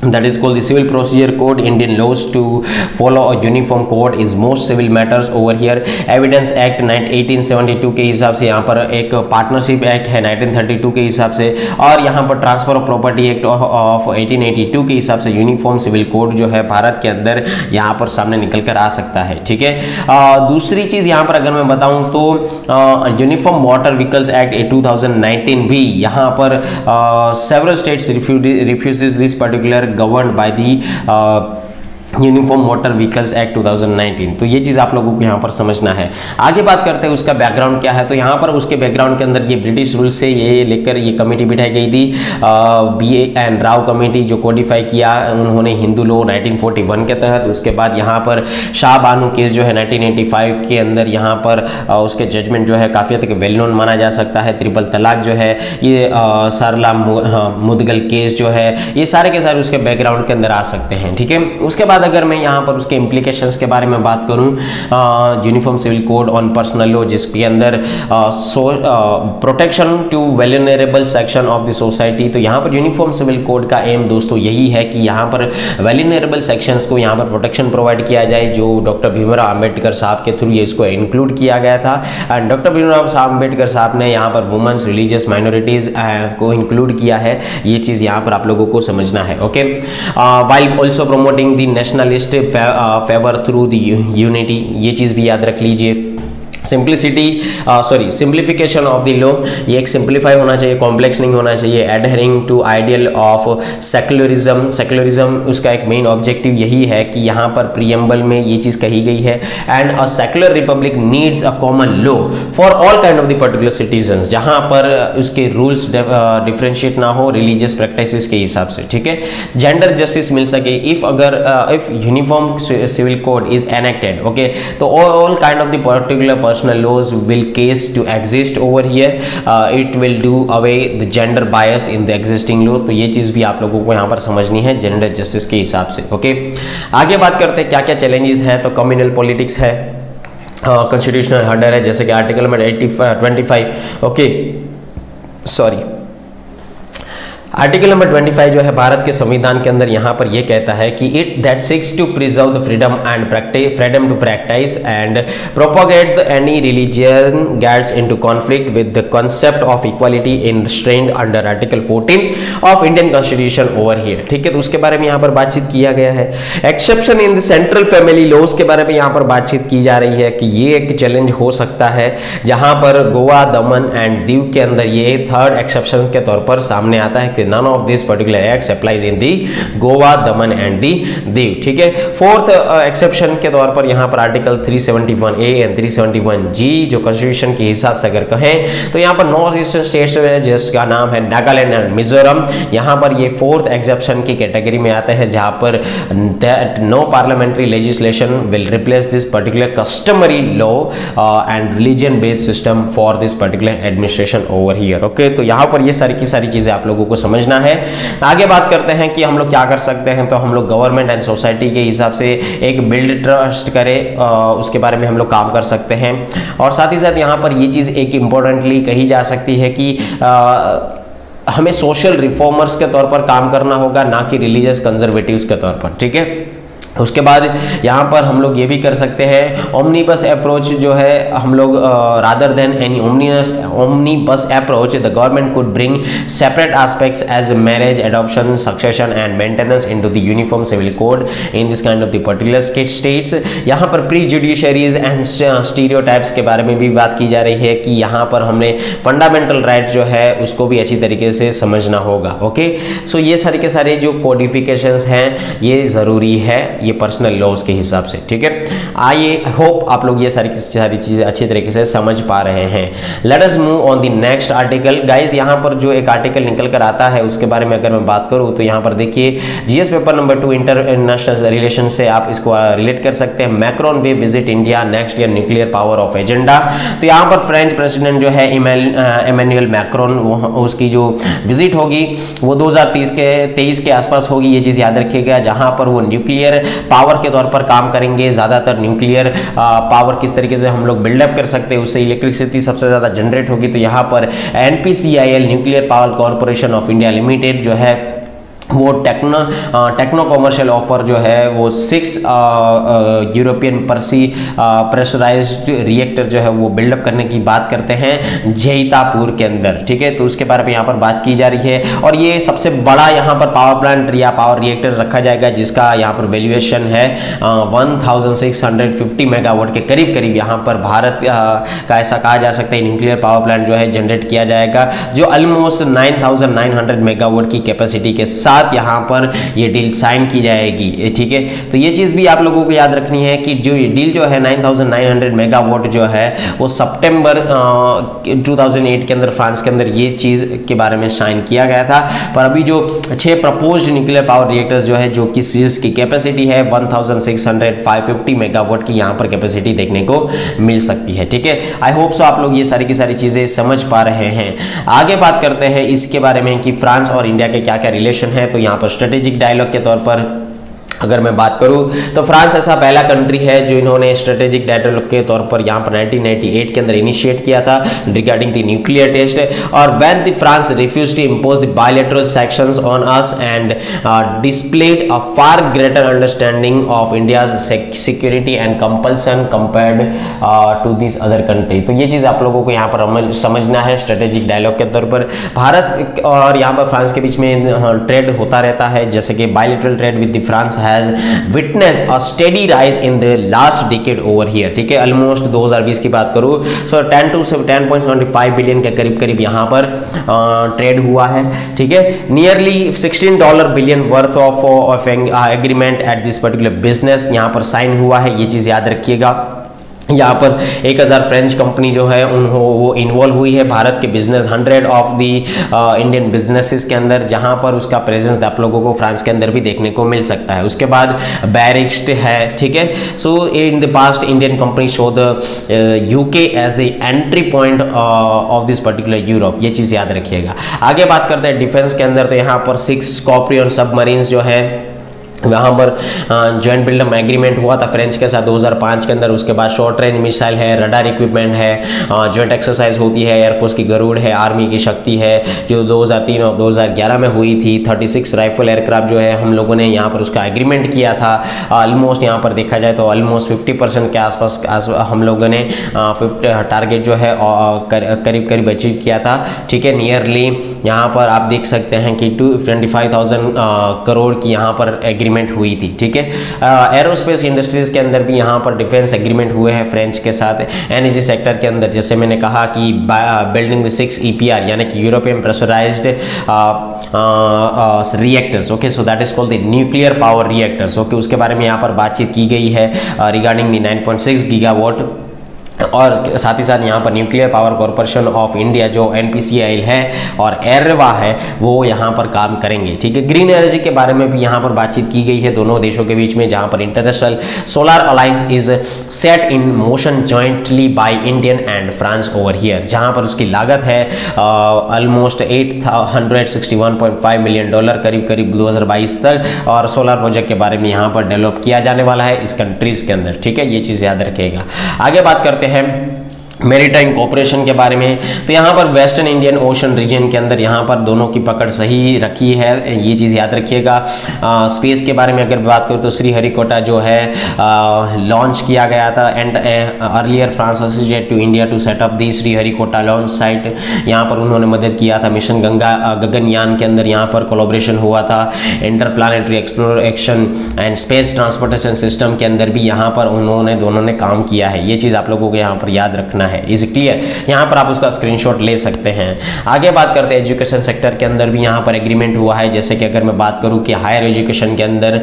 that is called the civil procedure code. Indian laws to follow a uniform code is most civil matters over here. Evidence Act 1872 के हिसाब से यहाँ पर एक पार्टनरशिप एक्ट है 1932 के हिसाब से, और यहाँ पर transfer of property act of 1882 के हिसाब से यूनिफॉर्म सिविल कोड जो है भारत के अंदर यहाँ पर सामने निकल कर आ सकता है। ठीक है, दूसरी चीज यहाँ पर अगर मैं बताऊँ तो यूनिफॉर्म मोटर व्हीकल्स एक्ट 2019 भी यहाँ पर several states refuses this particular governed by the uniform motor vehicles act 2019। तो ये चीज़ आप लोगों को यहाँ पर समझना है। आगे बात करते हैं उसका बैकग्राउंड क्या है, तो यहाँ पर उसके बैकग्राउंड के अंदर ये ब्रिटिश रूल से ये लेकर ये कमेटी बिठाई गई थी, BN राव कमेटी जो कोडिफाई किया उन्होंने हिंदू लॉ 1941 के तहत। उसके बाद यहाँ पर शाह बानू केस जो है 1985 के अंदर यहाँ पर उसके जजमेंट जो है काफ़ी हद तक वेल नोन माना जा सकता है। ट्रिपल तलाक जो है ये सरला मुदगल केस जो है ये सारे के सारे उसके बैकग्राउंड के अंदर आ सकते हैं। ठीक है, उसके बाद अगर मैं यहाँ पर उसके इम्प्लीकेशंस के बारे में बात करूँ, uniform civil code on personal law जिसके अंदर protection to vulnerable section of the society, तो यहाँ पर यूनिफॉर्म सिविल कोड का एम दोस्तों यही है कि यहाँ पर वेल्युनरेबल सेक्शंस को यहाँ पर प्रोटेक्शन प्रोवाइड किया जाए, जो डॉक्टर भीमराव अंबेडकर साहब के थ्रू ये इसको इंक्लूड किया गया था। एंड डॉक्टर भीमराव अंबेडकर साहब ने यहाँ पर वुमेन्स, रिलीजियस माइनॉरिटीज को इंक्लूड किया है, ये चीज़ यहाँ पर आप लोगों को समझना है। Okay, while also promoting the nationalist favour through the unity, ये चीज़ भी याद रख लीजिए। सिंप्लीफिकेशन ऑफ द लॉ, ये एक सिंप्लीफाई होना चाहिए, कॉम्प्लेक्स नहीं होना चाहिए। Adhering to ideal of secularism, secularism उसका एक मेन ऑब्जेक्टिव यही है कि यहाँ पर प्रीएम्बल में ये चीज़ कही गई है, and a secular Republic needs a common law for all kind of the particular citizens, जहाँ पर उसके रूल्स डिफ्रेंशिएट ना हो रिलीजियस प्रैक्टिसेस के हिसाब से। ठीक है, जेंडर जस्टिस मिल सके if uniform civil code is enacted, okay, तो all kind of the particular personal laws will case to exist over here. It will do away the gender bias in the existing law. तो ये चीज़ भी आप लोगों को यहाँ पर समझनी है जेंडर जस्टिस के हिसाब से। ओके, आगे बात करते हैं क्या क्या चैलेंजेस हैं, तो कम्युनल पॉलिटिक्स है, कॉन्स्टिट्यूशनल हर्डर है जैसे कि article number 25, okay sorry article number 25 जो है भारत के संविधान के अंदर यहाँ पर ये कहता है कि it that seeks to preserve the freedom and freedom to practice and propagate any religion gets into conflict with the concept of equality in restrained under article 14 of Indian constitution over here. ठीक है, तो उसके बारे में यहाँ पर बातचीत किया गया है। Exception in the central family laws के बारे में यहाँ पर बातचीत की जा रही है कि ये एक चैलेंज हो सकता है, जहां पर गोवा, दमन एंड दीव के अंदर ये थर्ड एक्सेप्शन के तौर पर सामने आता है कि none of this particular acts applies in the Goa, Daman and दी दीव। ठीक है, फोर्थ एक्सेप्शन के तौर पर यहाँ पर आर्टिकल 371A एंड 371G जो कॉन्स्टिट्यूशन के हिसाब से अगर कहें तो यहाँ पर नॉर्थ ईस्टर्न स्टेट्स जिसका नाम है नागालैंड एंड मिजोरम, यहाँ पर ये फोर्थ एक्सेप्शन की कैटेगरी में आते हैं, जहां पर no parliamentary legislation will replace this particular customary law and religion based system for this particular administration over here. Okay, तो यहाँ पर ये सारी की सारी चीजें आप लोगों को समझना है। आगे बात करते हैं कि हम लोग क्या कर सकते हैं, तो हम लोग गवर्नमेंट एंड सोसाइटी के हिसाब से एक बिल्ड ट्रस्ट करें, उसके बारे में हम लोग काम कर सकते हैं। और साथ ही साथ यहाँ पर ये चीज़ एक इम्पोर्टेंटली कही जा सकती है कि हमें सोशल रिफॉर्मर्स के तौर पर काम करना होगा, ना कि रिलीजियस कंजर्वेटिव्स के तौर पर। ठीक है, उसके बाद यहाँ पर हम लोग ये भी कर सकते हैं ओमनीबस अप्रोच जो है हम लोग rather than any omnibus approach the government could bring separate aspects as marriage, adoption, succession and maintenance into the uniform civil code in this kind of the particular states. यहाँ पर pre judiciary's and stereotypes के बारे में भी बात की जा रही है कि यहाँ पर हमने फंडामेंटल राइट जो है उसको भी अच्छी तरीके से समझना होगा। ओके, सो ये सारे के सारे जो कोडिफिकेशंस हैं ये ज़रूरी है ये पर्सनल लॉज के हिसाब से। ठीक है, आइए होप आप लोग ये सारी चीजें अच्छी तरीके से समझ पा रहे हैं। Let us move on the next article. Guys, यहाँ पर जो एक आर्टिकल निकल कर आता है उसके बारे में अगर मैं बात करूँ तो यहाँ पर देखिए GS paper number 2 international relation से आप इसको रिलेट कर सकते हैं। Macron way visit India next year nuclear power of agenda. तो यहाँ पर फ्रेंच प्रेसिडेंट जो है इमैनुअल मैक्रोन, उसकी जो विजिट होगी वो 2023 के आसपास होगी, ये चीज़ याद रखिएगा, जहाँ पर वो न्यूक्लियर पावर के तौर पर काम करेंगे। ज़्यादातर न्यूक्लियर पावर किस तरीके से हम लोग बिल्डअप कर सकते हैं, उससे इलेक्ट्रिसिटी सबसे ज़्यादा जनरेट होगी। तो यहाँ पर NPCIL nuclear power corporation of India limited जो है वो टेक्नो कॉमर्शियल ऑफर जो है वो 6 यूरोपियन प्रेशराइज्ड रिएक्टर जो है वो बिल्डअप करने की बात करते हैं जैतापुर के अंदर। ठीक है, तो उसके बारे में यहाँ पर बात की जा रही है और ये सबसे बड़ा यहाँ पर पावर प्लांट या पावर रिएक्टर रखा जाएगा, जिसका यहाँ पर वैल्यूएशन है 1650 मेगावाट के करीब करीब। यहाँ पर भारत का ऐसा कहा जा सकता है न्यूक्लियर पावर प्लांट जो है जनरेट किया जाएगा, जो ऑलमोस्ट 9900 मेगावाट की कैपेसिटी के साथ यहाँ पर ये डील साइन की जाएगी। ठीक है, तो ये चीज भी आप लोगों को याद रखनी है कि जो ये डील जो है 9900 मेगावाट जो है वो सितंबर 2008 के अंदर फ्रांस के अंदर ये चीज के बारे में साइन किया गया था। पर अभी जो 6 प्रपोज्ड न्यूक्लियर पावर रिएक्टर्स जो है जो कि की कैपेसिटी है 1650 मेगावाट की यहाँ पर कैपेसिटी देखने को मिल सकती है। ठीक है, आई होप सो आप लोग ये सारी की सारी चीजें समझ पा रहे हैं। आगे बात करते हैं इसके बारे में कि फ्रांस और इंडिया के क्या क्या रिलेशन है। तो यहाँ पर स्ट्रेटेजिक डायलॉग के तौर पर अगर मैं बात करूं तो फ्रांस ऐसा पहला कंट्री है जो इन्होंने स्ट्रेटेजिक डायलॉग के तौर पर यहाँ पर 1998 के अंदर इनिशिएट किया था रिगार्डिंग द न्यूक्लियर टेस्ट। और when the France refuse to impose the bilateral sanctions on us and displayed a far greater understanding of India security and compulsion compared to this other country. तो ये चीज़ आप लोगों को यहाँ पर समझना है स्ट्रेटेजिक डायलॉग के तौर पर। भारत और यहाँ पर फ्रांस के बीच में ट्रेड होता रहता है, जैसे कि bilateral trade with the France has witnessed a steady rise in the last decade over here। ठीक है, ऑलमोस्ट 2020 की बात करूं तो 10.75 बिलियन के करीब करीब यहाँ पर ट्रेड हुआ है। ठीक है, nearly $16 billion worth of agreement at this particular business यहाँ पर साइन हुआ है, ये चीज़ याद रखिएगा। यहाँ पर 1000 फ्रेंच कंपनी जो है वो इन्वॉल्व हुई है भारत के business 100 of the Indian businesses के अंदर, जहाँ पर उसका प्रेजेंस आप लोगों को फ्रांस के अंदर भी देखने को मिल सकता है। उसके बाद बैरिक्स्ट है। ठीक है, so in the past Indian company show the UK as the entry point of this particular Europe, ये चीज़ याद रखिएगा। आगे बात करते हैं डिफेंस के अंदर, तो यहाँ पर 6 स्कॉर्पियन सबमरीन्स जो है वहाँ पर जॉइंट बिल्डअप एग्रीमेंट हुआ था फ्रेंच के साथ 2005 के अंदर। उसके बाद शॉर्ट रेंज मिसाइल है, रडार इक्विपमेंट है, जॉइंट एक्सरसाइज होती है, एयरफोर्स की गरुड़ है, आर्मी की शक्ति है, जो 2003 और 2011 में हुई थी। 36 राइफल एयरक्राफ्ट जो है हम लोगों ने यहाँ पर उसका एग्रीमेंट किया था। ऑलमोस्ट यहाँ पर देखा जाए तो ऑलमोस्ट 50% के आसपास हम लोगों ने टारगेट जो है करीब करीब अचीव किया था, ठीक है। नियरली यहाँ पर आप देख सकते हैं कि 25,000 करोड़ की यहाँ पर एग्रीमेंट हुई थी, ठीक है। एरोस्पेस इंडस्ट्रीज के अंदर भी यहाँ पर डिफेंस एग्रीमेंट हुए हैं फ्रेंच के साथ। एनर्जी सेक्टर के अंदर जैसे मैंने कहा कि बिल्डिंग द 6 EPR यानी कि European pressurised reactors, okay, so that is called the nuclear power reactors, okay. उसके बारे में यहाँ पर बातचीत की गई है रिगार्डिंग द 9.6 गीगावाट। और साथ ही साथ यहाँ पर nuclear power corporation of India जो NPCIL है और एरवा है वो यहाँ पर काम करेंगे, ठीक है। ग्रीन एनर्जी के बारे में भी यहाँ पर बातचीत की गई है दोनों देशों के बीच में, जहाँ पर international solar alliance is set in motion jointly by Indian and France over here, जहाँ पर उसकी लागत है ऑलमोस्ट $861.5 मिलियन, करीब करीब 2022 तक। और सोलर प्रोजेक्ट के बारे में यहाँ पर डेवलप किया जाने वाला है इस कंट्रीज के अंदर, ठीक है। ये चीज़ याद रखिएगा। आगे बात करते हैं मेरीटाइम कोऑपरेशन के बारे में। तो यहाँ पर वेस्टर्न इंडियन ओशन रीजन के अंदर यहाँ पर दोनों की पकड़ सही रखी है, ये चीज़ याद रखिएगा। स्पेस के बारे में अगर बात करूँ तो श्रीहरिकोटा जो है लॉन्च किया गया था and earlier France associated to India to set up the Sriharikota launch site, यहाँ पर उन्होंने मदद किया था। मिशन गगनयान के अंदर यहाँ पर कोलैबोरेशन हुआ था। Interplanetary exploration and space transportation system के अंदर भी यहाँ पर दोनों ने काम किया है। ये चीज़ आप लोगों को यहाँ पर याद रखना है, इज क्लियर। यहाँ पर आप उसका स्क्रीनशॉट ले सकते हैं। आगे बात करते हैं एजुकेशन सेक्टर के अंदर भी यहाँ पर एग्रीमेंट हुआ है। जैसे कि अगर मैं बात करूँ कि हायर एजुकेशन के अंदर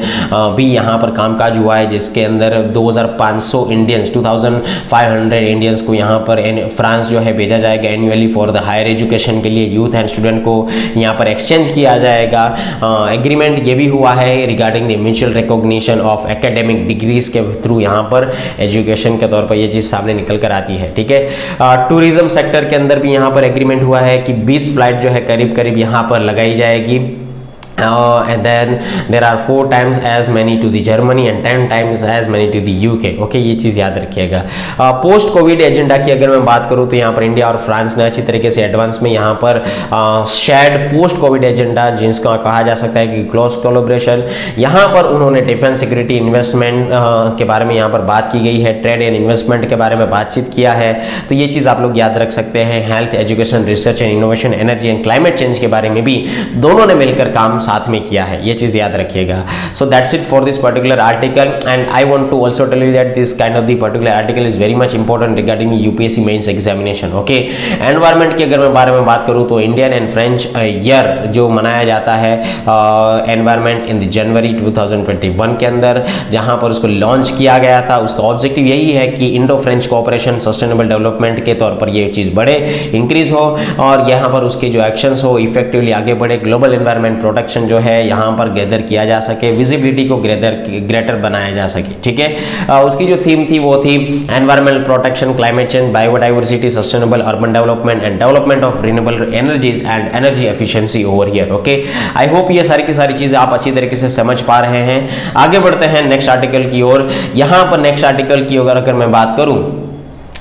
भी यहाँ पर कामकाज हुआ है, जिसके अंदर 2500 इंडियंस 2500 इंडियंस को यहाँ पर फ्रांस जो है भेजा जाएगा annually for the higher education के लिए। यूथ एंड स्टूडेंट को यहाँ पर एक्सचेंज किया जाएगा। एग्रीमेंट ये भी हुआ है regarding the mutual recognition of academic degrees के थ्रू यहाँ पर एजुकेशन के तौर पर ये चीज़ सामने निकल कर आती है, ठीक है। टूरिज्म सेक्टर के अंदर भी यहाँ पर एग्रीमेंट हुआ है कि 20 फ्लाइट जो है करीब करीब यहाँ पर लगाई जाएगी। And then there are 4 times as many to the Germany and 10 times as many to the UK, okay, ये चीज़ याद रखिएगा। पोस्ट कोविड एजेंडा की अगर मैं बात करूँ तो यहाँ पर इंडिया और फ्रांस ने अच्छी तरीके से एडवांस में यहाँ पर शेयर्ड पोस्ट कोविड एजेंडा, जिसका कहा जा सकता है कि क्लोज कोलैबोरेशन, यहाँ पर उन्होंने डिफेंस सिक्योरिटी इन्वेस्टमेंट के बारे में यहाँ पर बात की गई है। ट्रेड एंड इन्वेस्टमेंट के बारे में बातचीत किया है, तो ये चीज़ आप लोग याद रख सकते हैं। Health, education, research and innovation, energy and climate change के बारे में भी दोनों ने मिलकर काम साथ में किया है, ये चीज याद रखिएगा। So that's it for this particular article and I want to also tell you that this kind of the particular article is very much important regarding UPSC mains examination, okay. Environment की अगर मैं बारे में बात करूं तो Indian and French year जो मनाया जाता है एनवायरनमेंट इन द जनवरी 2021 के अंदर, जहां पर उसको लॉन्च किया गया था। उसका ऑब्जेक्टिव यही है कि Indo French cooperation sustainable development के तौर पर ये चीज बढ़े, इंक्रीज हो और यहाँ पर उसके जो एक्शंस हो इफेक्टिवली आगे बढ़े। ग्लोबल एनवायरनमेंट प्रोटेक्शन जो है यहाँ पर गैदर किया जा सके, विजिबिलिटी को ग्रेटर बनाया जा सके, ठीक है। उसकी जो थीम थी वो थी environmental protection, climate change, biodiversity, sustainable urban development and development of renewable energies and energy efficiency over here, okay. I hope ये सारी की सारी चीजें आप अच्छी तरीके से समझ पा रहे हैं। आगे बढ़ते हैं नेक्स्ट आर्टिकल की ओर। यहाँ पर नेक्स्ट आर्टिकल की अगर मैं बात करूं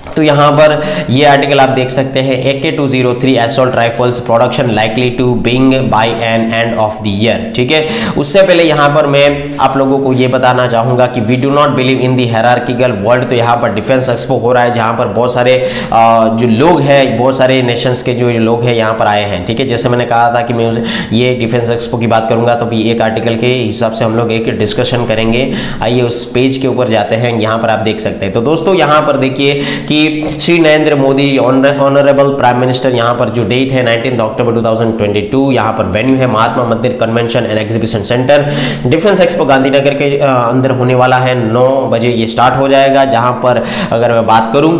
तो यहाँ पर ये आर्टिकल आप देख सकते हैं AK-203 assault rifles production likely to being by an end of the year, ठीक है। उससे पहले यहाँ पर मैं आप लोगों को ये बताना चाहूँगा कि we do not believe in the hierarchical world. तो यहाँ पर डिफेंस एक्सपो हो रहा है, जहाँ पर बहुत सारे जो लोग हैं, बहुत सारे नेशंस के जो लोग हैं यहाँ पर आए हैं, ठीक है। जैसे मैंने कहा था कि मैं ये डिफेंस एक्सपो की बात करूँगा तो भी एक आर्टिकल के हिसाब से हम लोग एक डिस्कशन करेंगे। आइए उस पेज के ऊपर जाते हैं, यहाँ पर आप देख सकते हैं। तो दोस्तों यहाँ पर देखिए कि Shri Narendra Modi honourable prime minister, यहाँ पर जो डेट है 19 अक्टूबर 2022, यहाँ पर वेन्यू है महात्मा मंदिर convention and exhibition centre. Defence expo Gandhinagar के अंदर होने वाला है, 9 बजे ये स्टार्ट हो जाएगा। जहाँ पर अगर मैं बात करूँ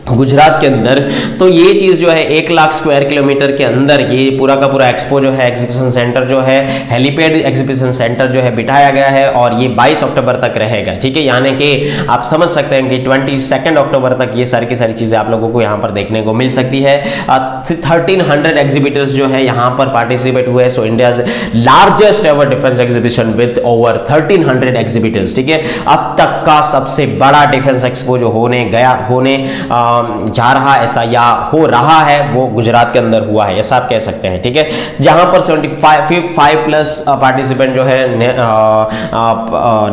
गुजरात के अंदर। तो ये चीज़ जो है 1 लाख स्क्वायर किलोमीटर के अंदर ये पूरा का पूरा एक्सपो जो है, एग्जीबिशन सेंटर जो है, हेलीपैड एग्जीबिशन सेंटर जो है बिठाया गया है और ये 22 अक्टूबर तक रहेगा, ठीक है। यानी कि आप समझ सकते हैं कि 22 अक्टूबर तक ये सारी की सारी चीज़ें आप लोगों को यहाँ पर देखने को मिल सकती है। 1300 एग्जीबिटर्स जो है यहाँ पर पार्टिसिपेट हुए। सो India's largest ever defence exhibition with over 1300 exhibitors, ठीक है। अब तक का सबसे बड़ा डिफेंस एक्सपो जो होने जा रहा ऐसा या हो रहा है वो गुजरात के अंदर हुआ है, ऐसा आप कह सकते हैं, ठीक है। जहां पर 75 प्लस पार्टिसिपेंट जो है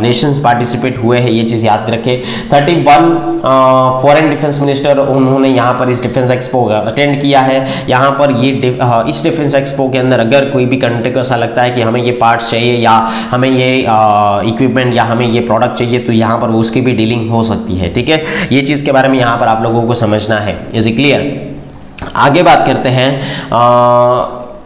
नेशंस पार्टिसिपेट हुए हैं, ये चीज याद रखें। 31 फॉरेन डिफेंस मिनिस्टर उन्होंने यहां पर इस डिफेंस एक्सपो अटेंड किया है। यहां पर ये इस डिफेंस एक्सपो के अंदर अगर कोई भी कंट्री को ऐसा लगता है कि हमें ये पार्ट्स चाहिए या हमें ये इक्विपमेंट या हमें ये प्रोडक्ट चाहिए, तो यहां पर उसकी भी डीलिंग हो सकती है, ठीक है। ये चीज के बारे में यहां पर आप लोगों को समझना है। Is it clear? आगे बात करते हैं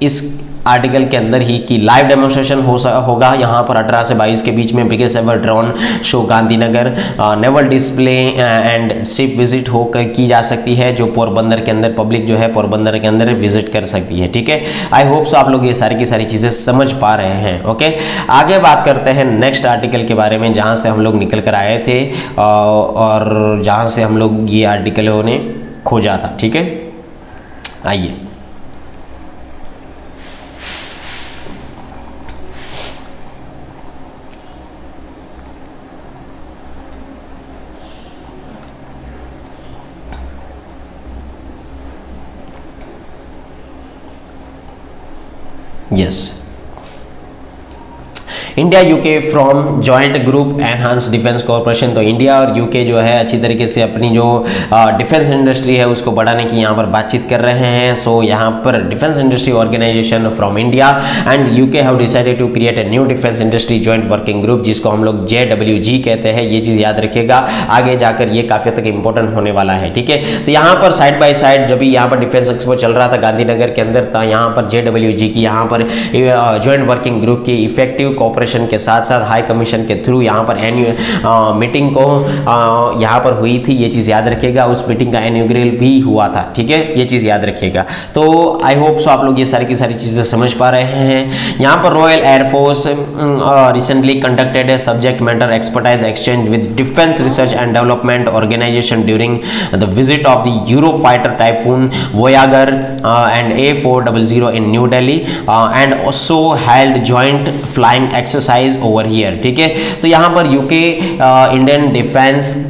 इस आर्टिकल के अंदर ही कि लाइव डेमोन्स्ट्रेशन होगा यहाँ पर 18 से 22 के बीच में। Biggest ever drone show Gandhinagar, naval display and ship visit की जा सकती है, जो पोरबंदर के अंदर पब्लिक जो है पोरबंदर के अंदर विजिट कर सकती है, ठीक है। आई होप सो आप लोग ये सारी की सारी चीज़ें समझ पा रहे हैं, ओके। आगे बात करते हैं नेक्स्ट आर्टिकल के बारे में, जहाँ से हम लोग निकल कर आए थे और जहाँ से हम लोग ये आर्टिकलों ने खोजा था, ठीक है। आइए, yes, India UK from joint group enhance defence corporation. तो इंडिया और यूके जो है अच्छी तरीके से अपनी जो डिफेंस इंडस्ट्री है उसको बढ़ाने की यहाँ पर बातचीत कर रहे हैं। सो यहाँ पर defence industry organisation from India and UK have decided to create a new defence industry joint working group, जिसको हम लोग JWG कहते हैं। ये चीज़ याद रखिएगा, आगे जाकर ये काफ़ी तक इंपॉर्टेंट होने वाला है, ठीक है। तो यहाँ पर साइड बाय साइड जब भी यहाँ पर डिफेंस एक्सपो चल रहा था गांधीनगर के अंदर, था यहाँ पर JWG की यहाँ पर जॉइंट वर्किंग ग्रुप की इफेक्टिव कॉपरेशन के साथ साथ हाई कमीशन के थ्रू यहाँ पर मीटिंग को यहाँ पर हुई थी। ये चीज़ याद रखिएगा, उस मीटिंग का इनॉग्रेल भी हुआ था, ठीक है। ये चीज़ याद रखिएगा। तो आई होप सो आप लोग ये सारी की सारी चीज़ें समझ पा रहे हैं। यहाँ पर Royal Air Force recently conducted a subject matter expertise exchange with Defence Research and Development Organisation during the visit of the Eurofighter Typhoon Voyager and A400 in New Delhi and also held joint flying exercise over here, ठीक है। तो यहाँ पर UK Indian defence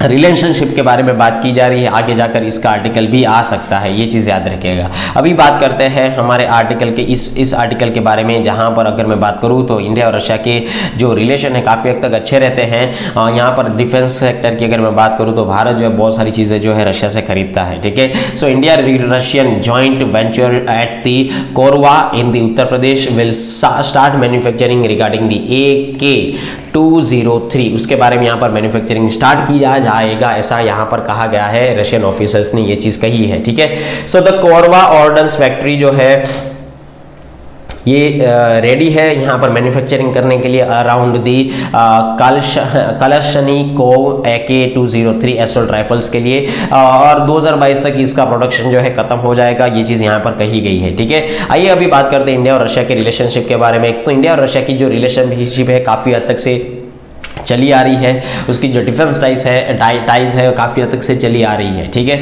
relationship के बारे में बात की जा रही है। आगे जाकर इसका आर्टिकल भी आ सकता है, ये चीज़ याद रखिएगा। अभी बात करते हैं हमारे आर्टिकल के इस आर्टिकल के बारे में, जहां पर अगर मैं बात करूं तो इंडिया और रशिया के जो रिलेशन है काफ़ी हद तक अच्छे रहते हैं। यहाँ पर डिफेंस सेक्टर की अगर मैं बात करूं तो भारत जो है बहुत सारी चीज़ें जो है रशिया से खरीदता है, ठीक है। So India Russian joint venture at the Korwa in the Uttar Pradesh will start manufacturing regarding the AK-203। उसके बारे में यहाँ पर मैन्युफैक्चरिंग स्टार्ट किया जाएगा, ऐसा यहाँ पर कहा गया है। रशियन ऑफिसर्स ने ये चीज़ कही है, ठीक है। So the Korwa ordnance factory जो है ये रेडी है यहाँ पर मैन्युफैक्चरिंग करने के लिए around the Kalashnikov AK-203 assault rifles के लिए, और 2022 तक इसका प्रोडक्शन जो है खत्म हो जाएगा। ये चीज़ यहाँ पर कही गई है, ठीक है। आइए अभी बात करते हैं इंडिया और रशिया के रिलेशनशिप के बारे में। तो इंडिया और रशिया की जो रिलेशनशिप है काफ़ी हद तक से चली आ रही है, उसकी जो डिफेंस टाइज है काफ़ी हद तक से चली आ रही है, ठीक है।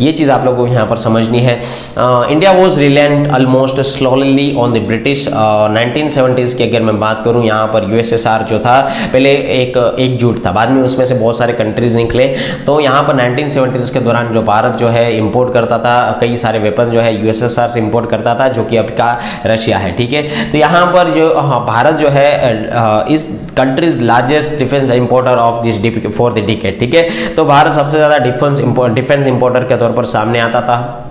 ये चीज़ आप लोगों को यहाँ पर समझनी है। India was reliant almost slowly on the British. 1970s की अगर मैं बात करूँ, यहाँ पर USSR जो था पहले एकजुट था, बाद में उसमें से बहुत सारे कंट्रीज निकले। तो यहाँ पर 1970s के दौरान जो भारत जो है इंपोर्ट करता था, कई सारे वेपन जो है USSR से इंपोर्ट करता था, जो कि अब का रशिया है, ठीक है। तो यहाँ पर जो भारत जो है इस countries largest defence importer of this for the decade, ठीक है। तो भारत सबसे ज़्यादा डिफेंस इंपोर्टर के तौर पर सामने आता था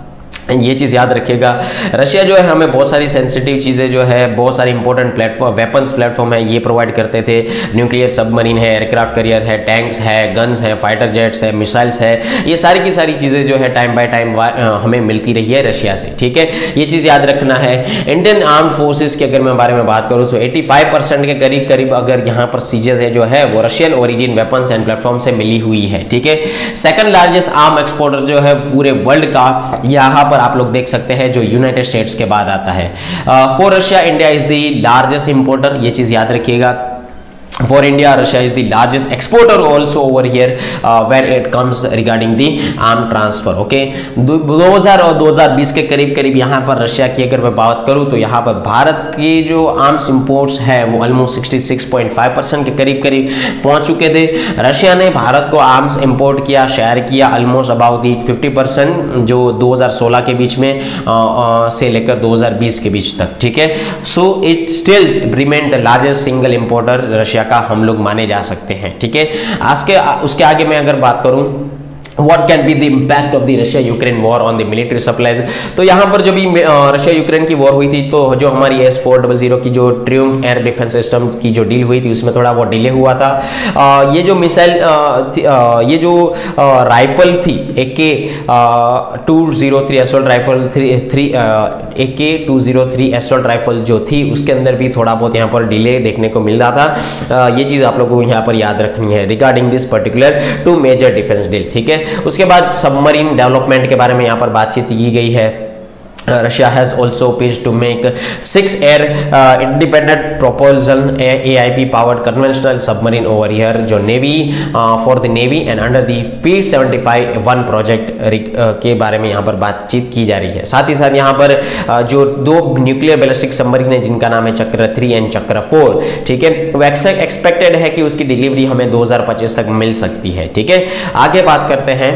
ये चीज़ याद रखिएगा। रशिया जो है हमें बहुत सारी सेंसिटिव चीज़ें जो है, बहुत सारी इंपॉर्टेंट प्लेटफॉर्म, वेपन्स प्लेटफॉर्म है, ये प्रोवाइड करते थे। न्यूक्लियर सबमरीन है, एयरक्राफ्ट कैरियर है, टैंक्स है, गन्स है, फाइटर जेट्स है, मिसाइल्स है, ये सारी की सारी चीज़ें जो है टाइम बाय टाइम हमें मिलती रही है रशिया से, ठीक है। ये चीज़ याद रखना है। इंडियन आर्म्ड फोर्सेज के अगर मैं बारे में बात करूँ तो 85% के करीब करीब अगर यहाँ पर सीजेज है जो है वो Russian origin weapons and platform से मिली हुई है, ठीक है। सेकंड लार्जेस्ट आर्म एक्सपोर्टर जो है पूरे वर्ल्ड का, यहाँ पर आप लोग देख सकते हैं, जो यूनाइटेड स्टेट्स के बाद आता है। For Russia India is the largest importer, ये चीज याद रखिएगा। For India, Russia is the largest exporter also over here where it comes regarding the arm transfer. Okay, 2000 और 2020 के करीब करीब यहाँ पर रशिया की अगर मैं बात करूँ तो यहाँ पर भारत की जो आर्म्स इंपोर्ट्स है वो ऑलमोस्ट 66.5% के करीब करीब पहुँच चुके थे। रशिया ने भारत को आर्म्स इंपोर्ट किया, शेयर किया ऑलमोस्ट अबाउट 50% जो 2016 के बीच में से लेकर 2020 के बीच तक, ठीक है। So it stills remain the largest single importer Russia का हम लोग माने जा सकते हैं, ठीक है। आज के उसके आगे मैं अगर बात करूं What can be the impact of the Russia-Ukraine war on the military supplies? तो यहाँ पर जो भी रशिया यूक्रेन की वॉर हुई थी तो जो हमारी S-400 की जो ट्रियम्फ एयर डिफेंस सिस्टम की जो डील हुई थी उसमें थोड़ा बहुत डिले हुआ था। ये जो मिसाइल ये जो राइफल थी AK-203 assault rifle AK-203 assault rifle जो थी उसके अंदर भी थोड़ा बहुत यहाँ पर डिले देखने को मिल रहा था। ये चीज़ आप लोगों को यहाँ पर याद रखनी है regarding this particular 2 major defence deal, ठीक है। उसके बाद सबमरीन डेवलपमेंट के बारे में यहाँ पर बातचीत की गई है। Russia has also pitched to make 6 air independent propulsion AIP powered conventional submarine over here जो navy for the navy and under the P75-1 project के बारे में यहाँ पर बातचीत की जा रही है। साथ ही साथ यहाँ पर जो 2 न्यूक्लियर बैलिस्टिक सबमरीन है जिनका नाम है चक्र 3 एंड चक्र 4, ठीक है, वो एक्सपेक्टेड है कि उसकी डिलीवरी हमें 2025 तक मिल सकती है, ठीक है। आगे बात करते हैं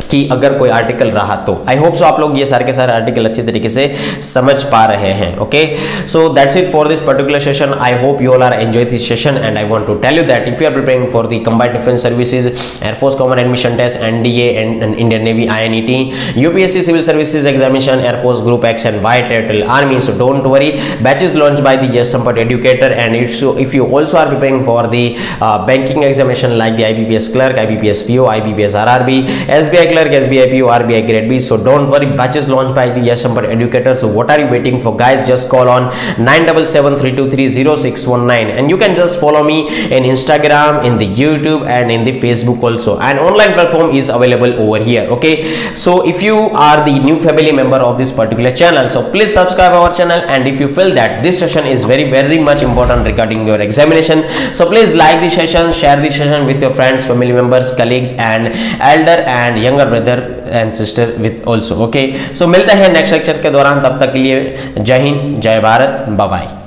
कि अगर कोई आर्टिकल रहा तो आई होप सो आप लोग ये सारे के सारे आर्टिकल अच्छी तरीके से समझ पा रहे हैं। Okay, so that's it for this particular session. I hope you all are enjoy this session and I want to tell you that if you are preparing for the combined defence services, air force common admission test, NDA and Indian navy INET, UPSC civil services examination, air force group X and Y, territorial army, so don't worry, batches launched by the Yes Sampat Educator, and if you also are preparing for the banking examination like the IBPS clerk, IBPS PO, IBPS RRB, SBI clerk, SBI PO, RBI grade B, so don't worry, batches launched by the Yes Sampat Educator. So what are you waiting for, guys? Just call on 9773230619 and you can just follow me in Instagram, in the YouTube and in the Facebook also, and online platform is available over here. Okay, so if you are the new family member of this particular channel, so please subscribe our channel, and if you feel that this session is very much important regarding your examination, so please like the session, share the session with your friends, family members, colleagues and elder and younger brother and sister with also. Okay, so मिलते हैं next lecture के दौरान, तब तक के लिए जय हिंद, जय भारत, बाय बाय।